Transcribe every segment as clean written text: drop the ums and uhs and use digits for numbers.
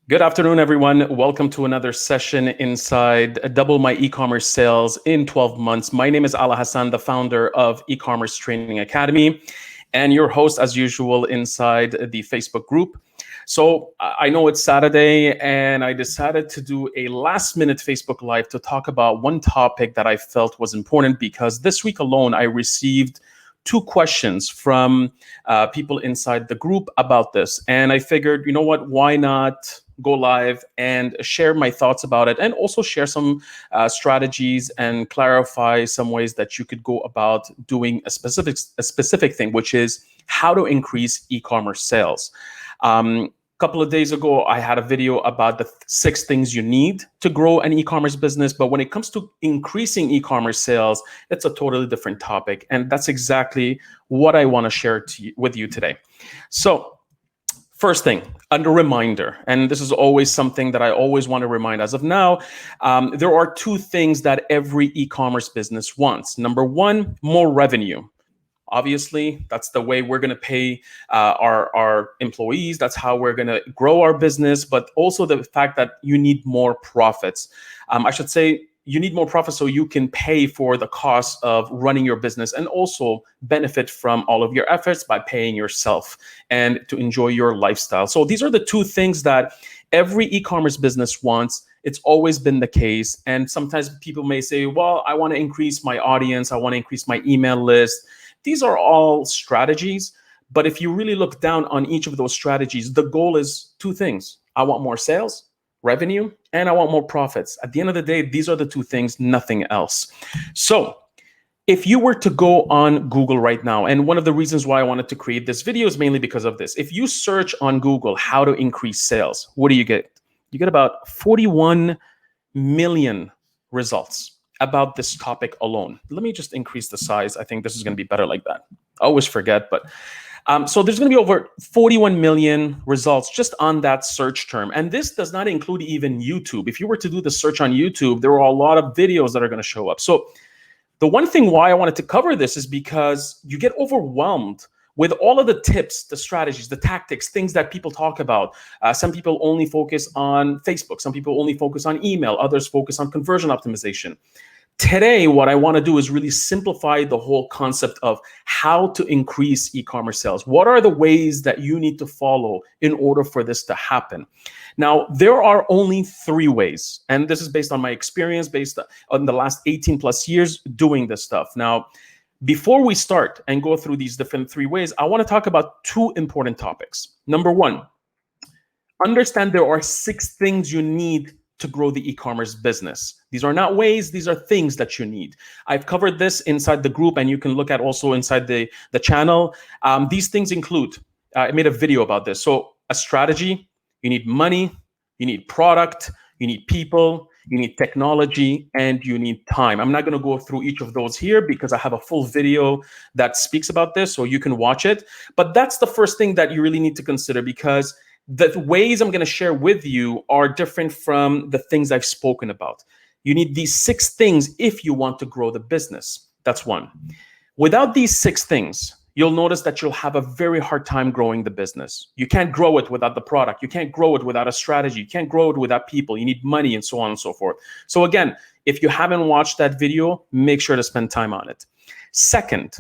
Good afternoon, everyone. Welcome to another session inside Double My E-commerce Sales in 12 Months. My name is Ala Hassan, the founder of E-commerce Training Academy, and your host, as usual, inside the Facebook group. So I know it's Saturday, and I decided to do a last-minute Facebook Live to talk about one topic that I felt was important because this week alone, I received two questions from people inside the group about this. And I figured, you know what, why not go live and share my thoughts about it and also share some strategies and clarify some ways that you could go about doing a specific thing, which is how to increase e-commerce sales. Couple of days ago, I had a video about the 6 things you need to grow an e-commerce business. But when it comes to increasing e-commerce sales, it's a totally different topic. And that's exactly what I want to share with you today. So first thing, under reminder, and this is always something that I always want to remind as of now, there are 2 things that every e-commerce business wants. Number 1, more revenue. Obviously, that's the way we're going to pay our employees. That's how we're going to grow our business, but also the fact that you need more profits. I should say you need more profits so you can pay for the cost of running your business and also benefit from all of your efforts by paying yourself and to enjoy your lifestyle. So these are the 2 things that every e-commerce business wants. It's always been the case. And sometimes people may say, well, I want to increase my audience. I want to increase my email list. These are all strategies, but if you really look down on each of those strategies, the goal is 2 things. I want more sales, revenue, and I want more profits. At the end of the day, these are the 2 things, nothing else. So if you were to go on Google right now, and one of the reasons why I wanted to create this video is mainly because of this. If you search on Google how to increase sales, what do you get? You get about 41 million results about this topic alone. Let me just increase the size. I think this is going to be better like that. I always forget, but so there's going to be over 41 million results just on that search term. And this does not include even YouTube. If you were to do the search on YouTube, there are a lot of videos that are going to show up. So the one thing why I wanted to cover this is because you get overwhelmed with all of the tips, the strategies, the tactics, things that people talk about. Some people only focus on Facebook. Some people only focus on email. Others focus on conversion optimization. Today, what I want to do is really simplify the whole concept of how to increase e-commerce sales. What are the ways that you need to follow in order for this to happen? Now, there are only 3 ways, and this is based on my experience, based on the last 18 plus years doing this stuff. Now, before we start and go through these different 3 ways, I want to talk about 2 important topics. Number 1, understand there are 6 things you need to grow the e-commerce business. These are not ways, these are things that you need. I've covered this inside the group, and you can look at also inside the channel. These things include, I made a video about this. So a strategy, you need money, you need product, you need people, you need technology, and you need time. I'm not going to go through each of those here because I have a full video that speaks about this, so you can watch it. But that's the first thing that you really need to consider, because the ways I'm going to share with you are different from the things I've spoken about. You need these 6 things if you want to grow the business. That's 1. Without these 6 things, you'll notice that you'll have a very hard time growing the business. You can't grow it without the product. You can't grow it without a strategy. You can't grow it without people. You need money and so on and so forth. So again, if you haven't watched that video, make sure to spend time on it. Second,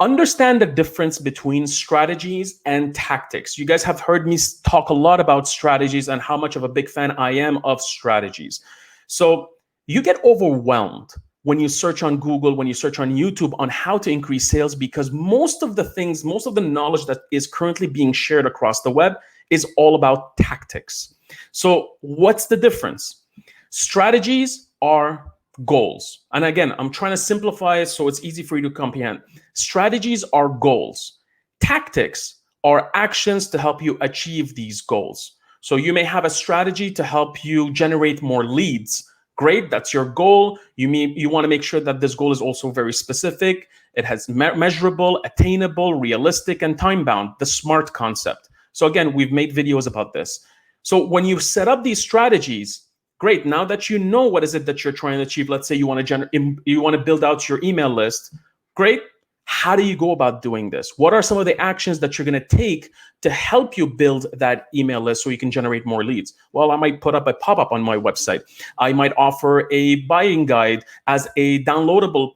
understand the difference between strategies and tactics. You guys have heard me talk a lot about strategies and how much of a big fan I am of strategies. So you get overwhelmed when you search on Google, when you search on YouTube on how to increase sales, because most of the things, most of the knowledge that is currently being shared across the web is all about tactics. So what's the difference? Strategies are goals. And again, I'm trying to simplify it so it's easy for you to comprehend. Strategies are goals. Tactics are actions to help you achieve these goals. So you may have a strategy to help you generate more leads. Great, that's your goal. You want to make sure that this goal is also very specific. It has measurable, attainable, realistic, and time-bound, the SMART concept. So again, we've made videos about this. So when you set up these strategies, great. Now that you know what is it that you're trying to achieve, let's say you want to build out your email list. Great. How do you go about doing this? What are some of the actions that you're going to take to help you build that email list so you can generate more leads? Well, I might put up a pop-up on my website. I might offer a buying guide as a downloadable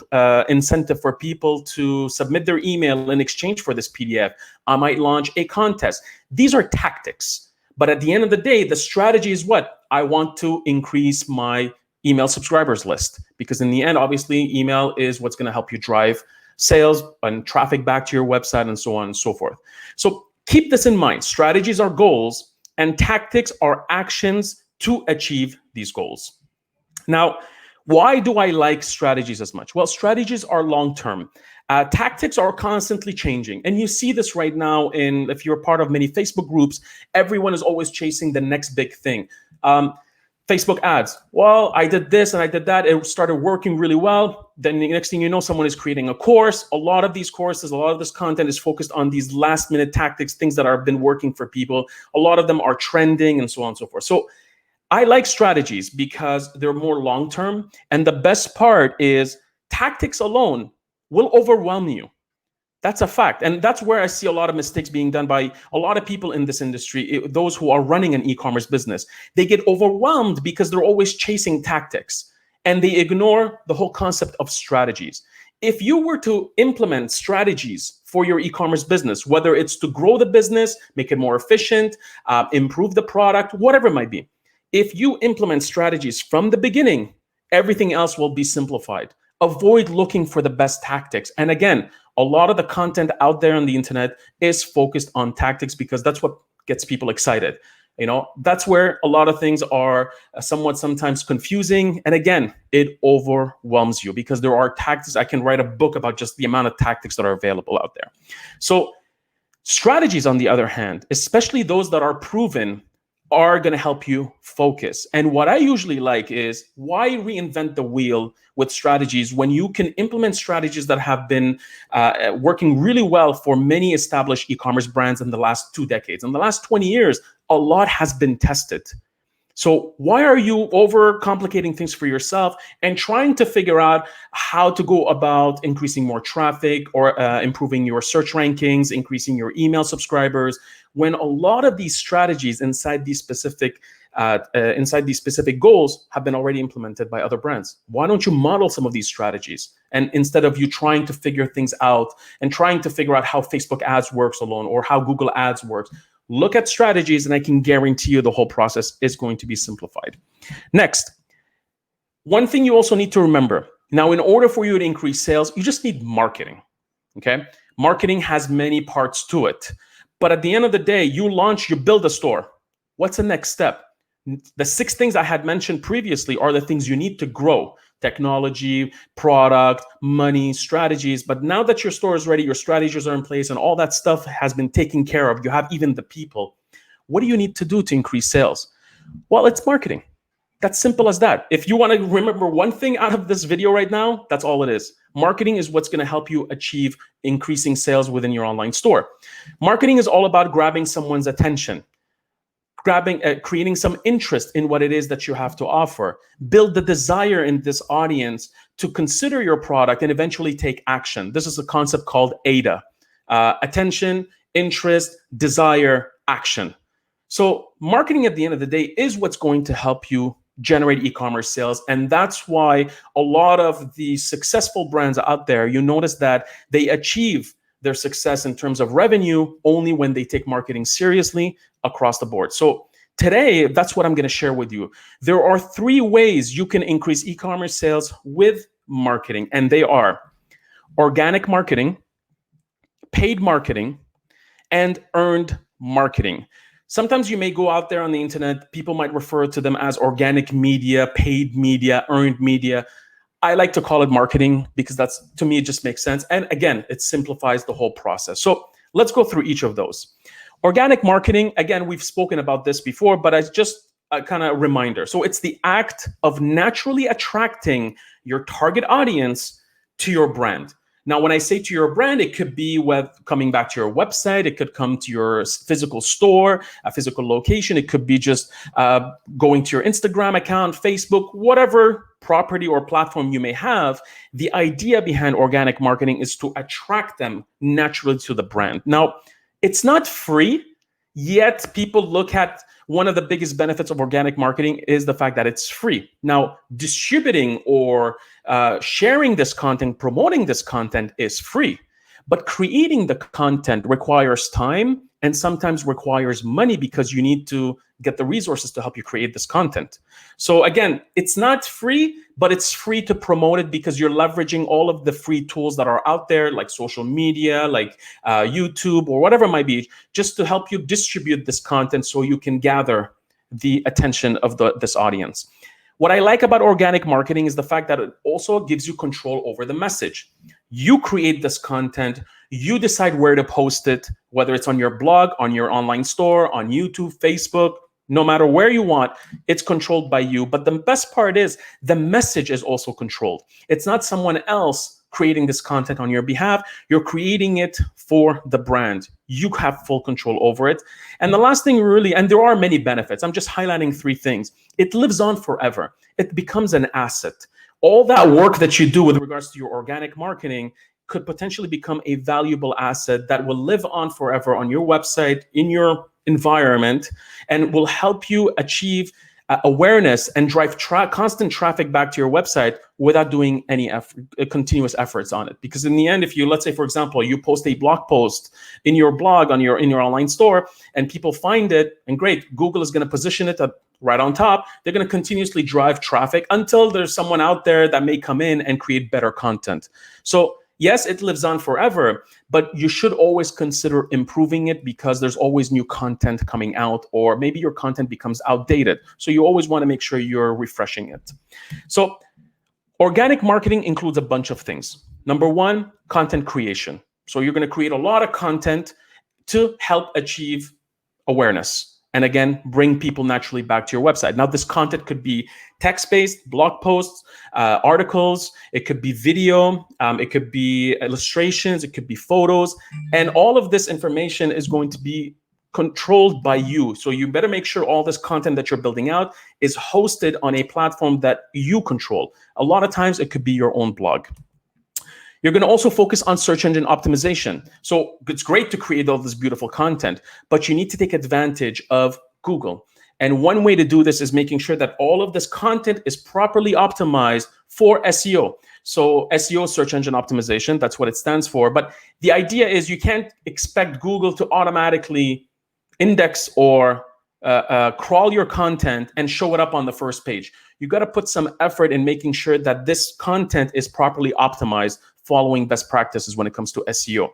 incentive for people to submit their email in exchange for this PDF. I might launch a contest. These are tactics. But at the end of the day, the strategy is what? I want to increase my email subscribers list, because in the end, obviously, email is what's going to help you drive sales and traffic back to your website and so on and so forth. So keep this in mind. Strategies are goals and tactics are actions to achieve these goals. Now, why do I like strategies as much? Well, strategies are long-term. Tactics are constantly changing. And you see this right now if you're part of many Facebook groups, everyone is always chasing the next big thing. Facebook ads. Well, I did this and I did that. It started working really well. Then the next thing you know, someone is creating a course. A lot of these courses, a lot of this content is focused on these last minute tactics, things that have been working for people. A lot of them are trending and so on and so forth. So I like strategies because they're more long-term. And the best part is tactics alone will overwhelm you. That's a fact. And that's where I see a lot of mistakes being done by a lot of people in this industry, those who are running an e-commerce business. They get overwhelmed because they're always chasing tactics and they ignore the whole concept of strategies. If you were to implement strategies for your e-commerce business, whether it's to grow the business, make it more efficient, improve the product, whatever it might be, if you implement strategies from the beginning, everything else will be simplified. Avoid looking for the best tactics. And again, a lot of the content out there on the internet is focused on tactics because that's what gets people excited. That's where a lot of things are somewhat sometimes confusing. And again, it overwhelms you because there are tactics. I can write a book about just the amount of tactics that are available out there. So strategies, on the other hand, especially those that are proven, are going to help you focus. And what I usually like is, why reinvent the wheel with strategies when you can implement strategies that have been working really well for many established e-commerce brands in the last 2 decades. In the last 20 years, a lot has been tested. So why are you overcomplicating things for yourself and trying to figure out how to go about increasing more traffic or improving your search rankings, increasing your email subscribers, when a lot of these strategies inside these specific goals have been already implemented by other brands? Why don't you model some of these strategies? And instead of you trying to figure things out and trying to figure out how Facebook ads works alone or how Google ads works, look at strategies, and I can guarantee you the whole process is going to be simplified. Next, one thing you also need to remember. Now, in order for you to increase sales, you just need marketing, okay? Marketing has many parts to it. But at the end of the day, you build a store. What's the next step? The 6 things I had mentioned previously are the things you need to grow: technology, product, money, strategies. But now that your store is ready, your strategies are in place, and all that stuff has been taken care of, you have even the people. What do you need to do to increase sales? Well, it's marketing. That's simple as that. If you want to remember one thing out of this video right now, that's all it is. Marketing is what's going to help you achieve increasing sales within your online store. Marketing is all about grabbing someone's attention, creating some interest in what it is that you have to offer, build the desire in this audience to consider your product and eventually take action. This is a concept called AIDA: attention, interest, desire, action. So marketing at the end of the day is what's going to help you generate e-commerce sales. And that's why a lot of the successful brands out there, you notice that they achieve their success in terms of revenue only when they take marketing seriously across the board. So today, that's what I'm going to share with you. There are 3 ways you can increase e-commerce sales with marketing, and they are organic marketing, paid marketing, and earned marketing. Sometimes you may go out there on the internet, people might refer to them as organic media, paid media, earned media. I like to call it marketing because to me, it just makes sense. And again, it simplifies the whole process. So let's go through each of those. Organic marketing, again, we've spoken about this before, but it's just a kind of reminder. So it's the act of naturally attracting your target audience to your brand. Now, when I say to your brand, it could be with coming back to your website. It could come to your physical store, a physical location. It could be just going to your Instagram account, Facebook, whatever property or platform you may have. The idea behind organic marketing is to attract them naturally to the brand. Now, it's not free, yet people look at one of the biggest benefits of organic marketing is the fact that it's free. Now, distributing or sharing this content, promoting this content is free, but creating the content requires time and sometimes requires money because you need to get the resources to help you create this content. So again, it's not free, but it's free to promote it because you're leveraging all of the free tools that are out there, like social media, like YouTube or whatever it might be, just to help you distribute this content so you can gather the attention of this audience. What I like about organic marketing is the fact that it also gives you control over the message. You create this content, you decide where to post it, whether it's on your blog, on your online store, on YouTube, Facebook, no matter where you want, it's controlled by you. But the best part is the message is also controlled. It's not someone else creating this content on your behalf. You're creating it for the brand. You have full control over it. And the last thing really, and there are many benefits, I'm just highlighting 3 things. It lives on forever. It becomes an asset. All that work that you do with regards to your organic marketing could potentially become a valuable asset that will live on forever on your website, in your environment, and will help you achieve awareness and drive constant traffic back to your website without doing any continuous efforts on it. Because in the end, if you, let's say, for example, you post a blog post in your blog in your online store and people find it, and great, Google is going to position it right on top. They're going to continuously drive traffic until there's someone out there that may come in and create better content. So yes, it lives on forever, but you should always consider improving it because there's always new content coming out, or maybe your content becomes outdated. So you always want to make sure you're refreshing it. So organic marketing includes a bunch of things. Number 1, content creation. So you're going to create a lot of content to help achieve awareness. And again, bring people naturally back to your website. Now, this content could be text-based, blog posts, articles. It could be video. It could be illustrations. It could be photos. And all of this information is going to be controlled by you. So you better make sure all this content that you're building out is hosted on a platform that you control. A lot of times, it could be your own blog. You're going to also focus on search engine optimization. So it's great to create all this beautiful content, but you need to take advantage of Google. And one way to do this is making sure that all of this content is properly optimized for SEO. So SEO, search engine optimization, that's what it stands for. But the idea is you can't expect Google to automatically index or crawl your content and show it up on the first page. You got to put some effort in making sure that this content is properly optimized, following best practices when it comes to SEO.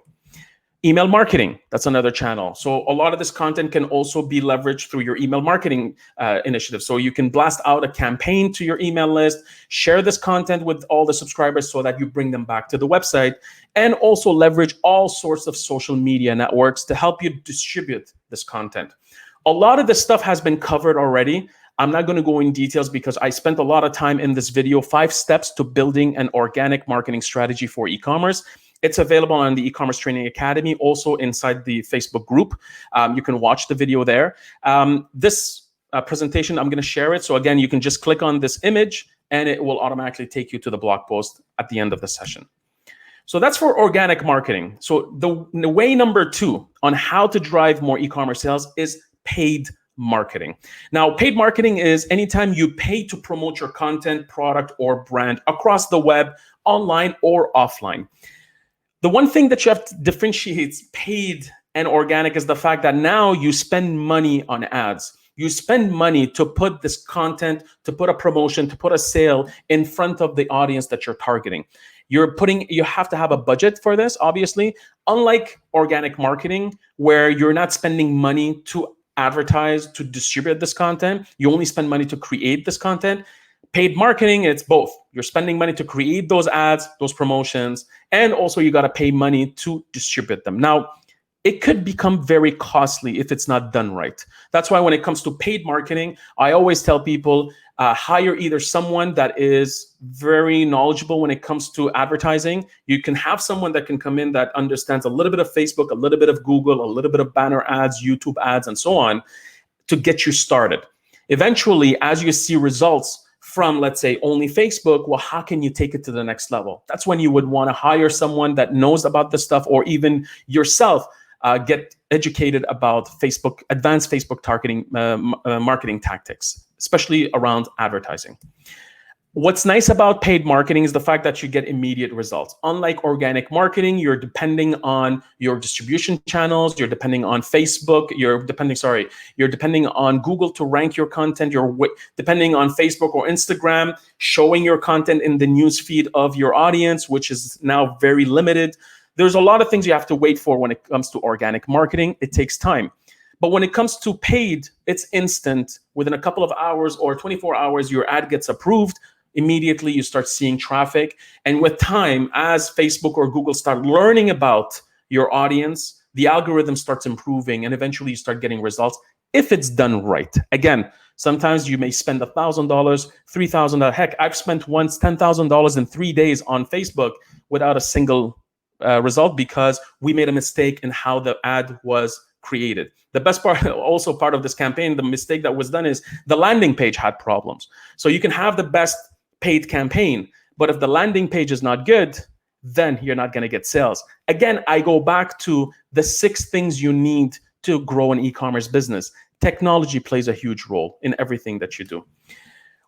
Email marketing, that's another channel. So a lot of this content can also be leveraged through your email marketing initiative. So you can blast out a campaign to your email list, share this content with all the subscribers so that you bring them back to the website, and also leverage all sorts of social media networks to help you distribute this content. A lot of this stuff has been covered already. I'm not going to go in details because I spent a lot of time in this video, 5 steps to building an organic marketing strategy for e-commerce. It's available on the eCommerce Training Academy, also inside the Facebook group. You can watch the video there. This presentation, I'm going to share it. So again, you can just click on this image and it will automatically take you to the blog post at the end of the session. So that's for organic marketing. So the way number 2 on how to drive more e-commerce sales is paid marketing. Now, paid marketing is anytime you pay to promote your content, product, or brand across the web, online or offline. The one thing that you have to differentiate paid and organic is the fact that now you spend money on ads. You spend money to put this content, to put a promotion, to put a sale in front of the audience that you're targeting. You have to have a budget for this, obviously, unlike organic marketing, where you're not spending money to advertise, to distribute this content. You only spend money to create this content. Paid marketing, it's both. You're spending money to create those ads, those promotions, and also you got to pay money to distribute them. Now, it could become very costly if it's not done right. That's why when it comes to paid marketing, I always tell people hire either someone that is very knowledgeable when it comes to advertising. You can have someone that can come in that understands a little bit of Facebook, a little bit of Google, a little bit of banner ads, YouTube ads, and so on to get you started. Eventually, as you see results from, let's say, only Facebook, well, how can you take it to the next level? That's when you would want to hire someone that knows about this stuff, or even yourself get educated about Facebook, advanced Facebook targeting, marketing tactics, especially around advertising. What's nice about paid marketing is the fact that you get immediate results. Unlike organic marketing, you're depending on your distribution channels, you're depending on Facebook, you're depending on Google to rank your content, you're depending on Facebook or Instagram, showing your content in the news feed of your audience, which is now very limited. There's a lot of things you have to wait for when it comes to organic marketing. It takes time. But when it comes to paid, it's instant. Within a couple of hours or 24 hours, your ad gets approved. Immediately, you start seeing traffic. And with time, as Facebook or Google start learning about your audience, the algorithm starts improving, and eventually you start getting results if it's done right. Again, sometimes you may spend $1,000, $3,000. Heck, I've spent once $10,000 in 3 days on Facebook without a single result because we made a mistake in how the ad was created. The best part, also part of this campaign, the mistake that was done is the landing page had problems. So you can have the best paid campaign, but if the landing page is not good, then you're not going to get sales. Again, I go back to the 6 things you need to grow an e-commerce business. Technology plays a huge role in everything that you do.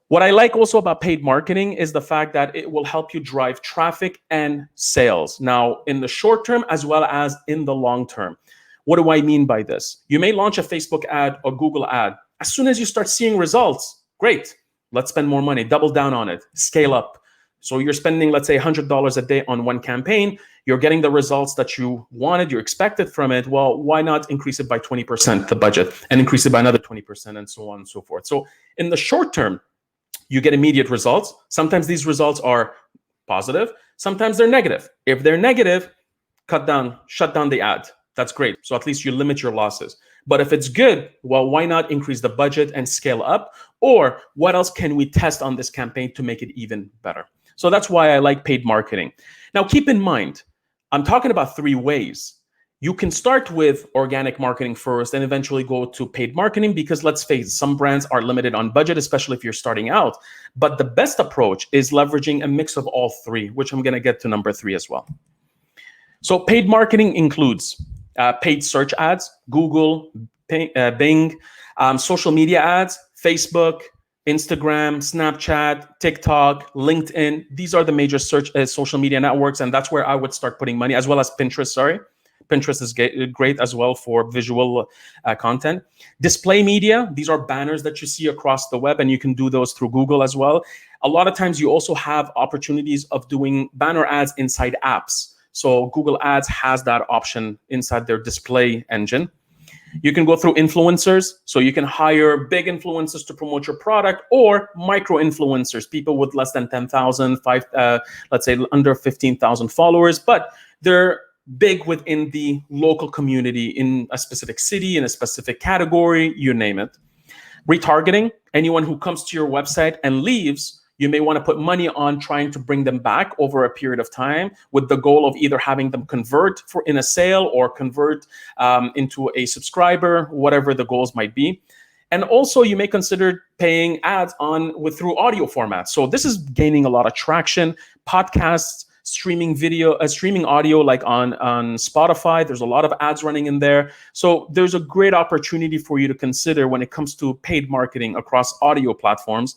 What I like also about paid marketing is the fact that it will help you drive traffic and sales. Now, in the short term as well as in the long term. What do I mean by this? You may launch a Facebook ad or Google ad. As soon as you start seeing results, great. Let's spend more money, double down on it, scale up. So you're spending, let's say, $100 a day on one campaign. You're getting the results that you wanted, you expected from it. Well, why not increase it by 20%, the budget, and increase it by another 20%, and so on and so forth. So in the short term, you get immediate results. Sometimes these results are positive. Sometimes they're negative. If they're negative, shut down the ad. That's great. So at least you limit your losses. But if it's good, well, why not increase the budget and scale up? Or what else can we test on this campaign to make it even better? So that's why I like paid marketing. Now, keep in mind, I'm talking about 3 ways. You can start with organic marketing first and eventually go to paid marketing because let's face it, some brands are limited on budget, especially if you're starting out. But the best approach is leveraging a mix of all 3, which I'm going to get to number 3 as well. So paid marketing includes paid search ads, Google, Bing, social media ads, Facebook, Instagram, Snapchat, TikTok, LinkedIn. These are the major social media networks, and that's where I would start putting money, as well as Pinterest, Pinterest is great as well for visual content. Display media, these are banners that you see across the web, and you can do those through Google as well. A lot of times you also have opportunities of doing banner ads inside apps. So Google Ads has that option inside their display engine. You can go through influencers. So you can hire big influencers to promote your product, or micro influencers, people with less than 10,000, let's say under 15,000 followers, but they're big within the local community in a specific city, in a specific category, you name it. Retargeting, anyone who comes to your website and leaves, you may want to put money on trying to bring them back over a period of time with the goal of either having them convert in a sale or convert into a subscriber, whatever the goals might be. And also you may consider paying ads through audio formats. So this is gaining a lot of traction. Podcasts, streaming audio like on Spotify. There's a lot of ads running in there. So there's a great opportunity for you to consider when it comes to paid marketing across audio platforms.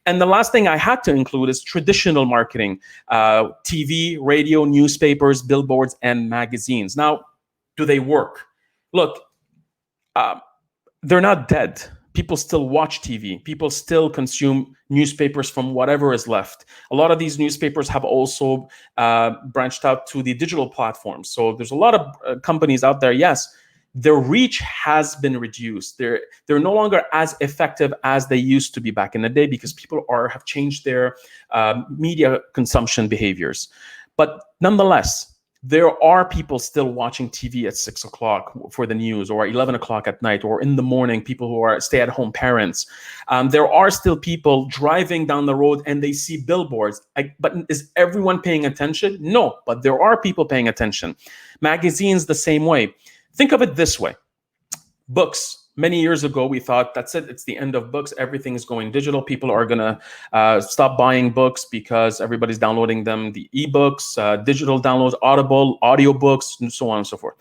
And the last thing I had to include is traditional marketing, TV, radio, newspapers, billboards, and magazines. Now, do they work? Look, they're not dead. People still watch TV. People still consume newspapers from whatever is left. A lot of these newspapers have also branched out to the digital platforms. So there's a lot of companies out there, yes, their reach has been reduced. They're no longer as effective as they used to be back in the day because people have changed their media consumption behaviors. But nonetheless, There are people still watching TV at 6 o'clock for the news, or 11 o'clock at night, or in the morning, people who are stay-at-home parents. There are still people driving down the road and they see billboards. But is everyone paying attention? No, but there are people paying attention. Magazines, the same way. Think of it this way. Books. Many years ago, we thought that's it. It's the end of books. Everything is going digital. People are going to stop buying books because everybody's downloading them, the ebooks, digital downloads, Audible, audiobooks, and so on and so forth.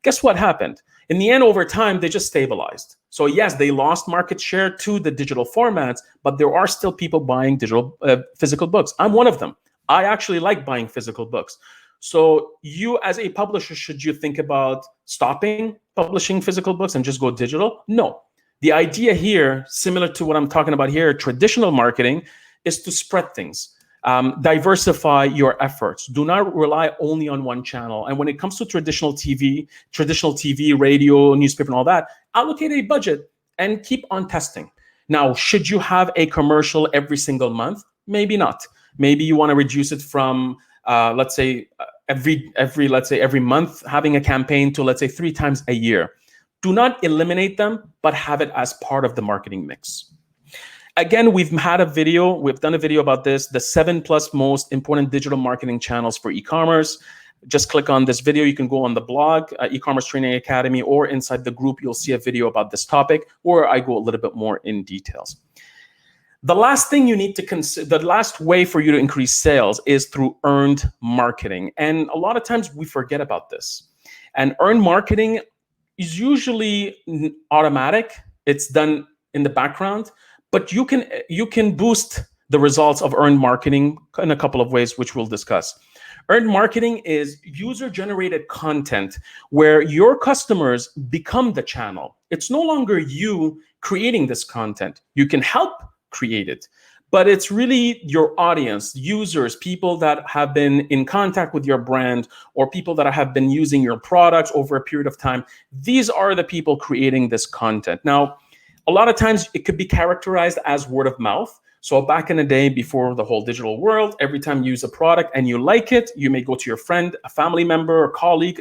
Guess what happened? In the end, over time, they just stabilized. So yes, they lost market share to the digital formats, but there are still people buying digital physical books. I'm one of them. I actually like buying physical books. So you as a publisher, should you think about stopping publishing physical books and just go digital? No. The idea here, similar to what I'm talking about here, traditional marketing, is to spread things. Diversify your efforts. Do not rely only on one channel. And when it comes to traditional TV, radio, newspaper, and all that, allocate a budget and keep on testing. Now, should you have a commercial every single month? Maybe not. Maybe you want to reduce it from let's say every month, having a campaign to, let's say, 3 times a year. Do not eliminate them, but have it as part of the marketing mix. Again, we've done a video about this, the 7+ most important digital marketing channels for e-commerce. Just click on this video. You can go on the blog, eCommerce Training Academy, or inside the group, you'll see a video about this topic, where I go a little bit more in details. The last thing you need to consider, the last way for you to increase sales is through earned marketing. And a lot of times we forget about this. And earned marketing is usually automatic. It's done in the background, but you can boost the results of earned marketing in a couple of ways, which we'll discuss. Earned marketing is user-generated content where your customers become the channel. It's no longer you creating this content. You can help create it, but it's really your audience, users, people that have been in contact with your brand, or people that have been using your products over a period of time. These are the people creating this content. Now, a lot of times it could be characterized as word of mouth. So back in the day, before the whole digital world, every time you use a product and you like it, you may go to your friend, a family member, a colleague,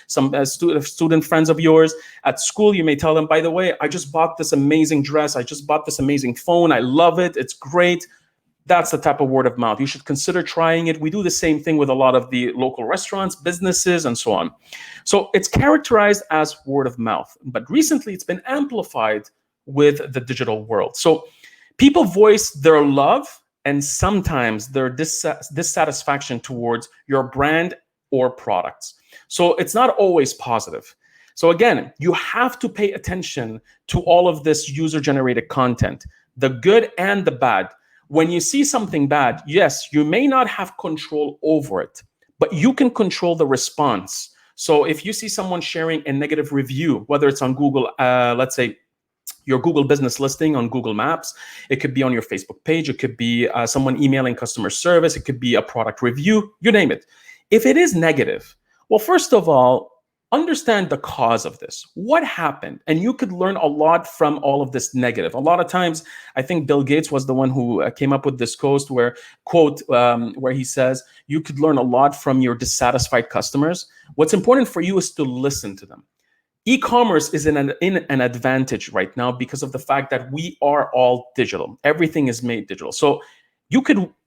some student friends of yours at school. You may tell them, by the way, I just bought this amazing dress. I just bought this amazing phone. I love it. It's great. That's the type of word of mouth. You should consider trying it. We do the same thing with a lot of the local restaurants, businesses, and so on. So it's characterized as word of mouth, but recently it's been amplified with the digital world. So people voice their love and sometimes their dissatisfaction towards your brand or products. So it's not always positive. So again, you have to pay attention to all of this user-generated content, the good and the bad. When you see something bad, yes, you may not have control over it, but you can control the response. So if you see someone sharing a negative review, whether it's on Google, let's say, your Google business listing on Google Maps, it could be on your Facebook page, it could be someone emailing customer service, it could be a product review, you name it. If it is negative, well, first of all, understand the cause of this. What happened? And you could learn a lot from all of this negative. A lot of times, I think Bill Gates was the one who came up with this quote where he says, you could learn a lot from your dissatisfied customers. What's important for you is to listen to them. E-commerce is in an advantage right now because of the fact that we are all digital. Everything is made digital. So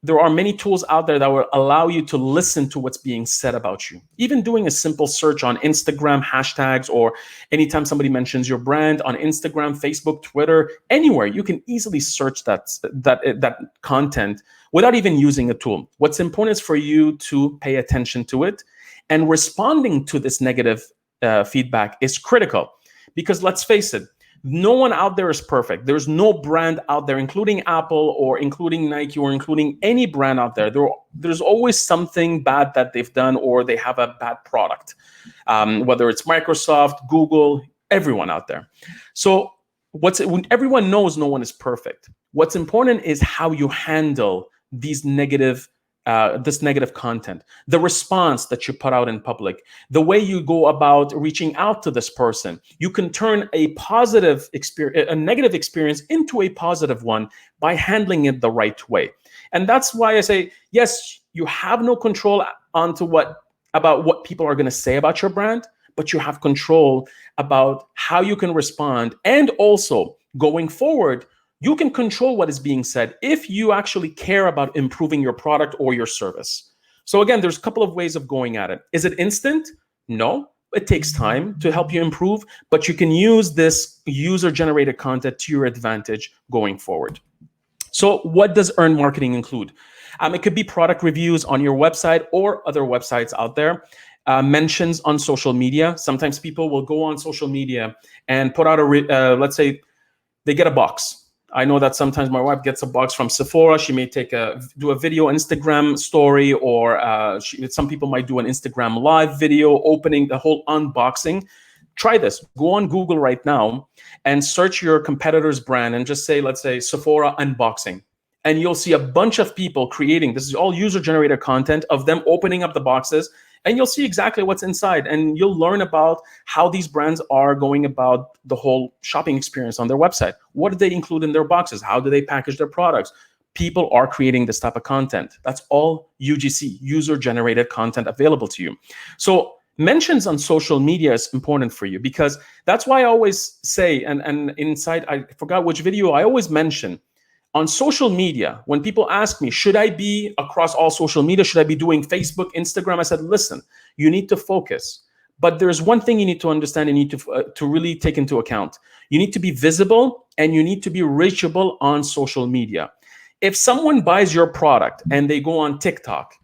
there are many tools out there that will allow you to listen to what's being said about you. Even doing a simple search on Instagram hashtags, or anytime somebody mentions your brand on Instagram, Facebook, Twitter, anywhere, you can easily search that content without even using a tool. What's important is for you to pay attention to it, and responding to this negative feedback is critical, because let's face it, no one out there is perfect. There's no brand out there, including Apple or including Nike or including any brand out there. There's always something bad that they've done, or they have a bad product, whether it's Microsoft, Google, everyone out there. So everyone knows no one is perfect. What's important is how you handle these this negative content, the response that you put out in public, the way you go about reaching out to this person. You can turn a negative experience into a positive one by handling it the right way. And that's why I say, yes, you have no control onto what about what people are going to say about your brand, but you have control about how you can respond. And also, going forward, you can control what is being said if you actually care about improving your product or your service. So again, there's a couple of ways of going at it. Is it instant? No. It takes time to help you improve, but you can use this user-generated content to your advantage going forward. So what does earned marketing include? It could be product reviews on your website or other websites out there. Mentions on social media. Sometimes people will go on social media and put out let's say they get a box. I know that sometimes my wife gets a box from Sephora. She may do a video Instagram story, or some people might do an Instagram live video opening the whole unboxing. Try this. Go on Google right now and search your competitor's brand and just say, let's say, Sephora unboxing. And you'll see a bunch of people creating, this is all user-generated content of them opening up the boxes, and you'll see exactly what's inside. And you'll learn about how these brands are going about the whole shopping experience on their website. What do they include in their boxes? How do they package their products? People are creating this type of content. That's all UGC, user-generated content, available to you. So mentions on social media is important for you, because that's why I always say, and inside, I forgot which video, I always mention, on social media, when people ask me, should I be across all social media? Should I be doing Facebook, Instagram? I said, listen, you need to focus. But there's one thing you need to understand and you need to really take into account. You need to be visible and you need to be reachable on social media. If someone buys your product and they go on TikTok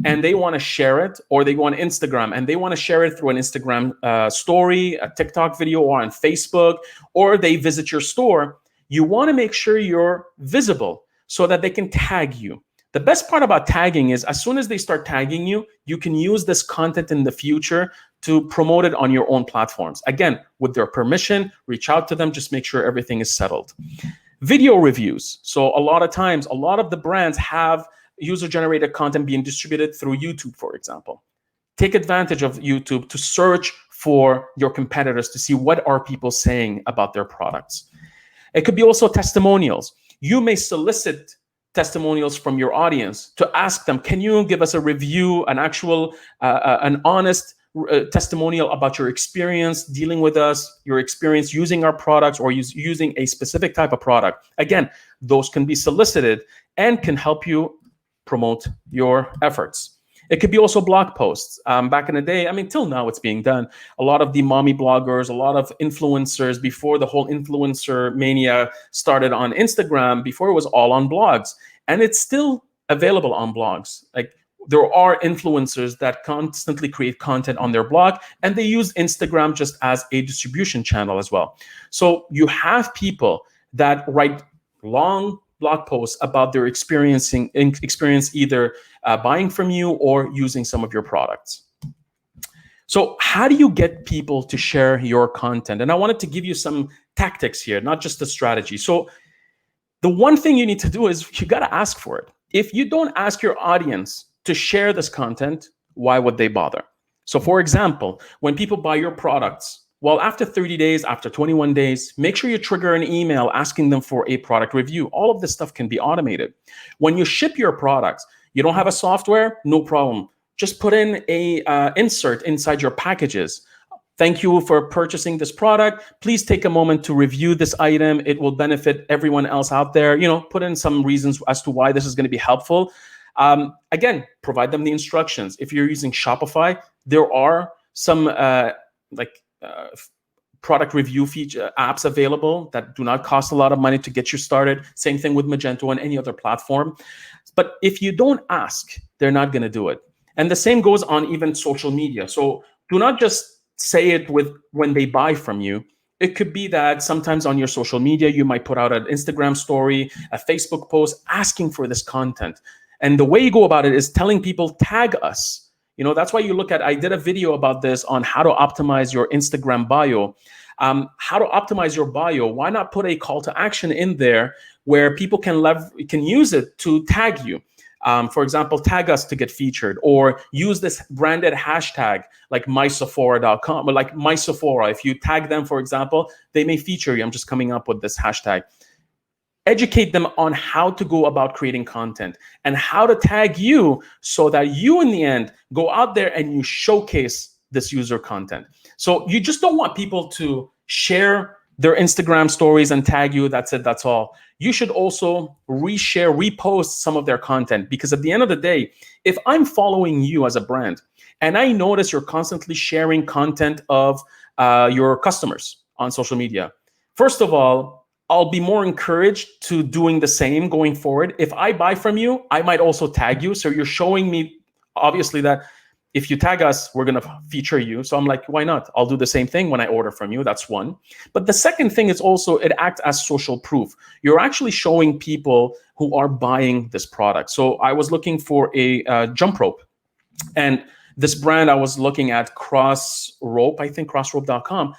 and they want to share it, or they go on Instagram and they want to share it through an Instagram story, a TikTok video, or on Facebook, or they visit your store, you want to make sure you're visible so that they can tag you. The best part about tagging is as soon as they start tagging you, you can use this content in the future to promote it on your own platforms. Again, with their permission, reach out to them, just make sure everything is settled. Video reviews. So a lot of times, a lot of the brands have user-generated content being distributed through YouTube, for example. Take advantage of YouTube to search for your competitors to see what are people saying about their products. It could be also testimonials. You may solicit testimonials from your audience to ask them, can you give us a review, an actual, an honest testimonial about your experience dealing with us, your experience using our products or using a specific type of product. Again, those can be solicited and can help you promote your efforts. It could be also blog posts. Back in the day, I mean, till now it's being done. A lot of the mommy bloggers, a lot of influencers, before the whole influencer mania started on Instagram, before it was all on blogs. And it's still available on blogs. Like, there are influencers that constantly create content on their blog, and they use Instagram just as a distribution channel as well. So you have people that write long blog posts about their experience either buying from you or using some of your products. So how do you get people to share your content? And I wanted to give you some tactics here, not just a strategy. So the one thing you need to do is you got to ask for it. If you don't ask your audience to share this content, why would they bother? So for example, when people buy your products, well, after 30 days, after 21 days, make sure you trigger an email asking them for a product review. All of this stuff can be automated. When you ship your products, you don't have a software? No problem. Just put in a insert inside your packages. Thank you for purchasing this product. Please take a moment to review this item. It will benefit everyone else out there. You know, put in some reasons as to why this is going to be helpful. Again, provide them the instructions. If you're using Shopify, there are some product review feature apps available that do not cost a lot of money to get you started. Same thing with Magento and any other platform. But if you don't ask, they're not going to do it. And the same goes on even social media. So do not just say it when they buy from you. It could be that sometimes on your social media, you might put out an Instagram story, a Facebook post asking for this content. And the way you go about it is telling people, tag us. You know, that's why you look at, I did a video about this on how to optimize your Instagram bio. How to optimize your bio. Why not put a call to action in there where people can use it to tag you? For example, tag us to get featured, or use this branded hashtag like mysephora.com or like mysephora. If you tag them, for example, they may feature you. I'm just coming up with this hashtag. educate them on how to go about creating content and how to tag you so that you in the end go out there and you showcase this user content. So you just don't want people to share their Instagram stories and tag you. That's it, that's all. You should also reshare, repost some of their content, because at the end of the day, if I'm following you as a brand and I notice you're constantly sharing content of your customers on social media, first of all, I'll be more encouraged to doing the same going forward. If I buy from you, I might also tag you. So you're showing me, obviously, that if you tag us, we're going to feature you. So I'm like, why not? I'll do the same thing when I order from you. That's one. But the second thing is also it acts as social proof. You're actually showing people who are buying this product. So I was looking for a jump rope. And this brand I was looking at, Crossrope, I think crossrope.com.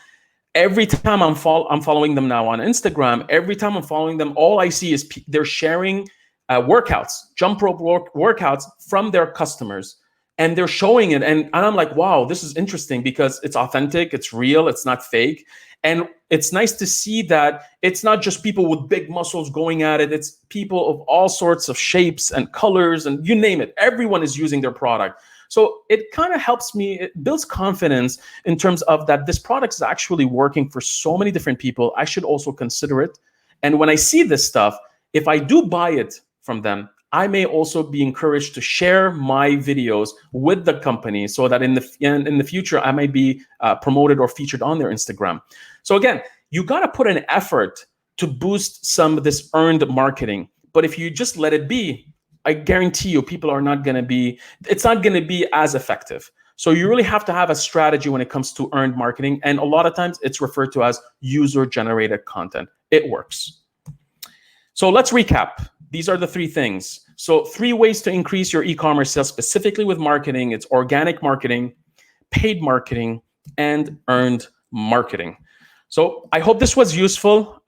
Every time I'm following them now on Instagram, every time I'm following them, all I see is they're sharing workouts, jump rope workouts from their customers. And they're showing it. And I'm like, wow, this is interesting because it's authentic, it's real, it's not fake. And it's nice to see that it's not just people with big muscles going at it. It's people of all sorts of shapes and colors and you name it. Everyone is using their product. So it kind of helps me, it builds confidence in terms of that this product is actually working for so many different people. I should also consider it. And when I see this stuff, if I do buy it from them, I may also be encouraged to share my videos with the company so that in the future, I might be promoted or featured on their Instagram. So again, you got to put an effort to boost some of this earned marketing. But if you just let it be, I guarantee you people are not going to be, it's not going to be as effective. So you really have to have a strategy when it comes to earned marketing. And a lot of times it's referred to as user-generated content. It works. So let's recap. These are the three things. So 3 ways to increase your e-commerce sales specifically with marketing. It's organic marketing, paid marketing, and earned marketing. So I hope this was useful.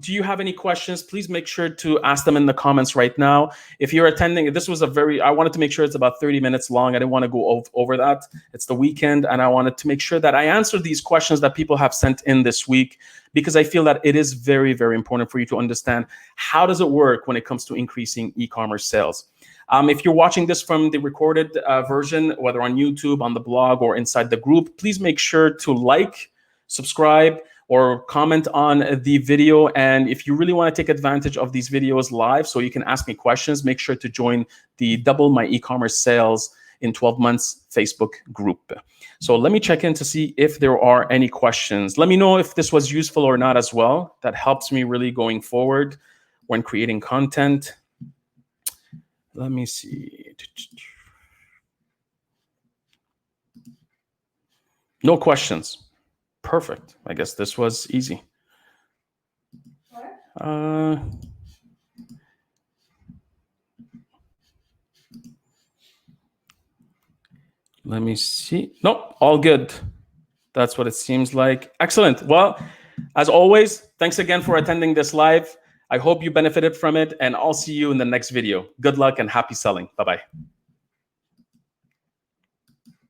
Do you have any questions? Please make sure to ask them in the comments right now. If you're attending, this was I wanted to make sure it's about 30 minutes long. I didn't want to go over that. It's the weekend, and I wanted to make sure that I answered these questions that people have sent in this week, because I feel that it is very, very important for you to understand how does it work when it comes to increasing e-commerce sales. If you're watching this from the recorded version, whether on YouTube, on the blog, or inside the group, please make sure to like, subscribe, or comment on the video. And if you really want to take advantage of these videos live so you can ask me questions, make sure to join the Double My E-commerce Sales in 12 Months Facebook group. So let me check in to see if there are any questions. Let me know if this was useful or not as well. That helps me really going forward when creating content. Let me see. No questions. Perfect. I guess this was easy. Let me see. Nope, all good. That's what it seems like. Excellent. Well, as always, thanks again for attending this live. I hope you benefited from it, and I'll see you in the next video. Good luck and happy selling. Bye-bye.